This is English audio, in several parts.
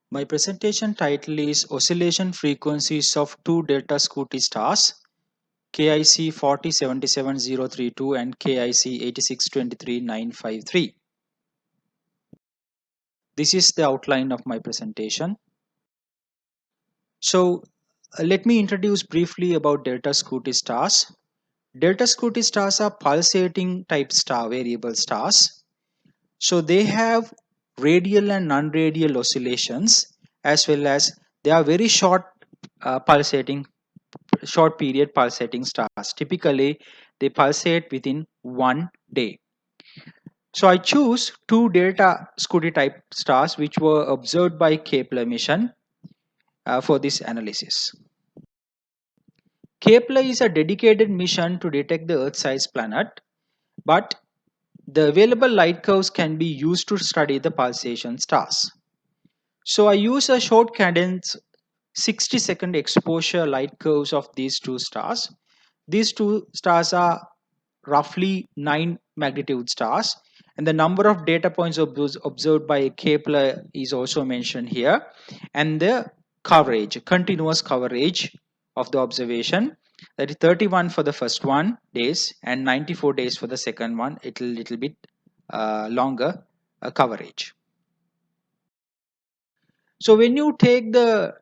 My presentation title is Oscillation Frequencies of Two Delta Scuti Stars, KIC 4077032 and KIC 8623953. This is the outline of my presentation. So let me introduce briefly about Delta Scuti stars. Delta Scuti stars are pulsating type star variable stars. So they have radial and non-radial oscillations, as well as they are very short short period pulsating stars. Typically they pulsate within 1 day. So I choose two Delta Scuti type stars which were observed by Kepler mission for this analysis. Kepler is a dedicated mission to detect the Earth-sized planet, but the available light curves can be used to study the pulsation stars. So I use a short cadence 60-second exposure light curves of these two stars. These two stars are roughly 9 magnitude stars, and the number of data points observed by Kepler is also mentioned here, and the coverage, continuous coverage of the observation, that is 31 for the first one days and 94 days for the second one. It will little bit longer coverage. So when you take the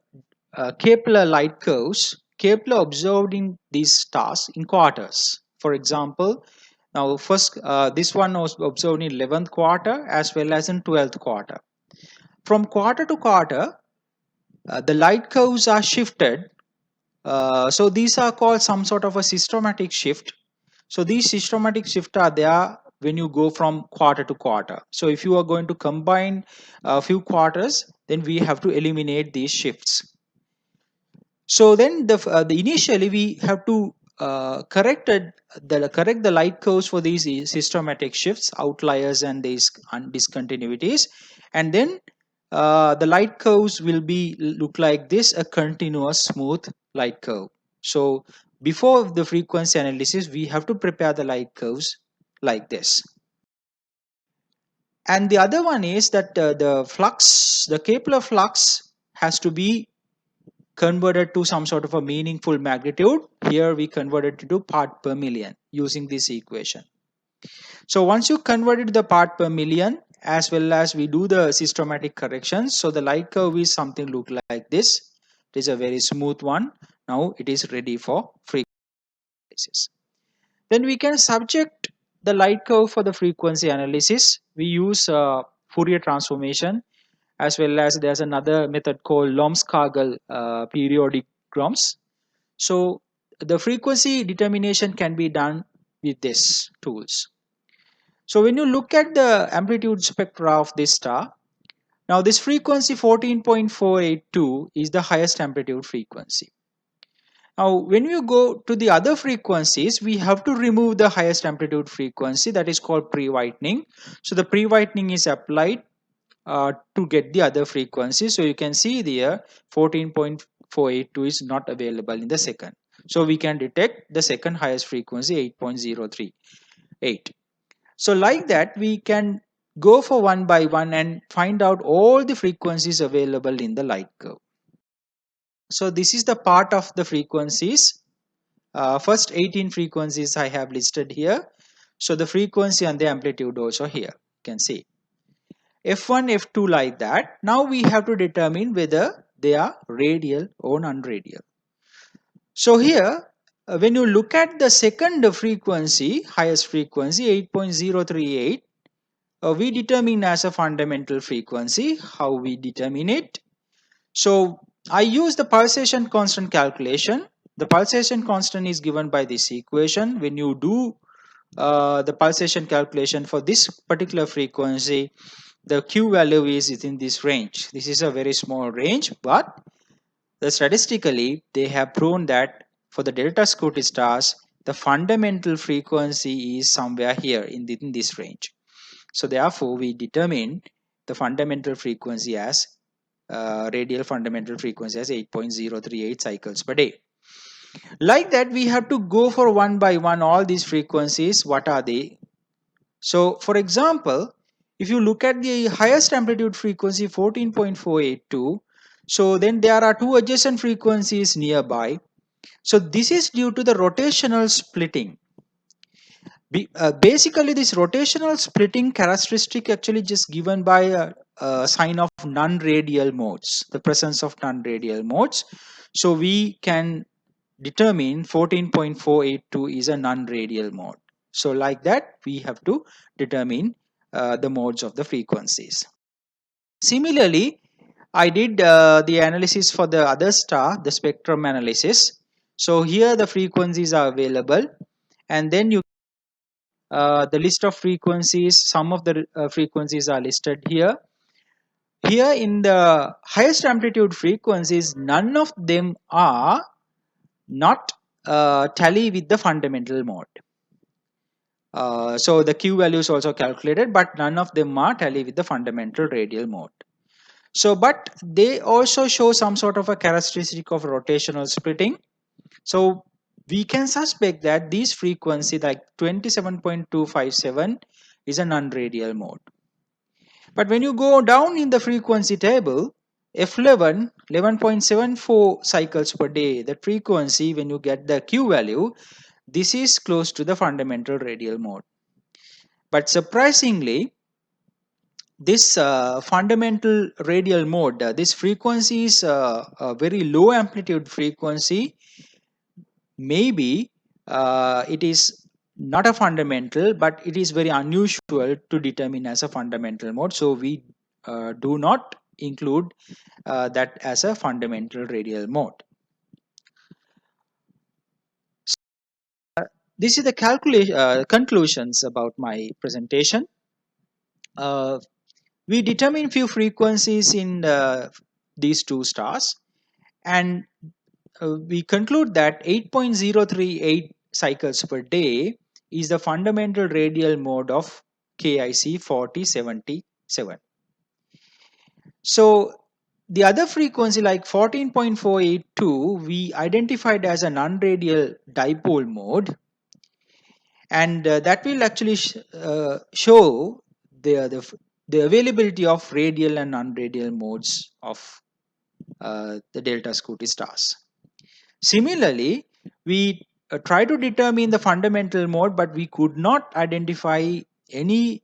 Kepler light curves, Kepler observed in these stars in quarters. For example, now first this one was observed in 11th quarter as well as in 12th quarter. From quarter to quarter, the light curves are shifted. So these are called some sort of a systematic shift. So these systematic shifts are there when you go from quarter to quarter. So if you are going to combine a few quarters, then we have to eliminate these shifts. So then the initially we have to correct the light curves for these systematic shifts, outliers, and these discontinuities, and then the light curves will be look like this, a continuous smooth light curve. So before the frequency analysis, we have to prepare the light curves like this. And the other one is that the Kepler flux has to be converted to some sort of a meaningful magnitude. Here we converted it to part per million using this equation. So once you convert it to the part per million, as well as we do the systematic corrections, so the light curve is something look like this. It is a very smooth one. Now it is ready for frequency analysis. Then we can subject the light curve for the frequency analysis. We use Fourier transformation, as well as there's another method called Lomskagel periodograms. So the frequency determination can be done with these tools. So when you look at the amplitude spectra of this star, now this frequency 14.482 is the highest amplitude frequency. Now when you go to the other frequencies, we have to remove the highest amplitude frequency, that is called pre-whitening. So the pre-whitening is applied to get the other frequency. So you can see there 14.482 is not available in the second. So we can detect the second highest frequency 8.038. So like that we can go for one by one and find out all the frequencies available in the light curve. So this is the part of the frequencies. First 18 frequencies I have listed here. So the frequency and the amplitude also here you can see. F1, F2 like that. Now we have to determine whether they are radial or non-radial. So here when you look at the second frequency, highest frequency 8.038, we determine as a fundamental frequency. How we determine it? So I use the pulsation constant calculation. The pulsation constant is given by this equation. When you do the pulsation calculation for this particular frequency, the Q value is within this range. This is a very small range, but statistically they have proven that for the Delta Scuti stars, the fundamental frequency is somewhere here in this range. So therefore we determine the fundamental frequency as radial fundamental frequency as 8.038 cycles per day. Like that we have to go for one by one all these frequencies. What are they? So for example, if you look at the highest amplitude frequency 14.482, so then there are two adjacent frequencies nearby. So this is due to the rotational splitting. Basically, this rotational splitting characteristic actually just given by a sign of non-radial modes, the presence of non-radial modes. So we can determine 14.482 is a non-radial mode. So like that, we have to determine the modes of the frequencies. Similarly, I did the analysis for the other star, the spectrum analysis. So here the frequencies are available, and then you the list of frequencies, some of the frequencies are listed here. Here in the highest amplitude frequencies, none of them are not tally with the fundamental mode. So the Q value is also calculated, but none of them are tally with the fundamental radial mode. So, but they also show some sort of a characteristic of rotational splitting. So we can suspect that this frequency like 27.257 is a non-radial mode. But when you go down in the frequency table, F11, 11.74 cycles per day, the frequency when you get the Q value, this is close to the fundamental radial mode. But surprisingly, this fundamental radial mode, this frequency is a very low amplitude frequency. Maybe it is not a fundamental, but it is very unusual to determine as a fundamental mode. So we do not include that as a fundamental radial mode. This is the conclusions about my presentation. We determine few frequencies in these two stars, and we conclude that 8.038 cycles per day is the fundamental radial mode of KIC 4077. So the other frequency like 14.482 we identified as a non-radial dipole mode, and that will actually show the availability of radial and non-radial modes of the Delta Scuti stars. Similarly, we try to determine the fundamental mode, but we could not identify any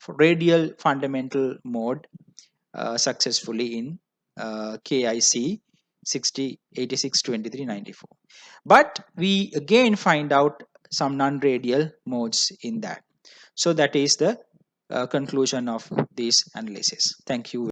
radial fundamental mode successfully in KIC 60, 86, 23, 94. But we again find out some non-radial modes in that. So that is the conclusion of this analysis. Thank you.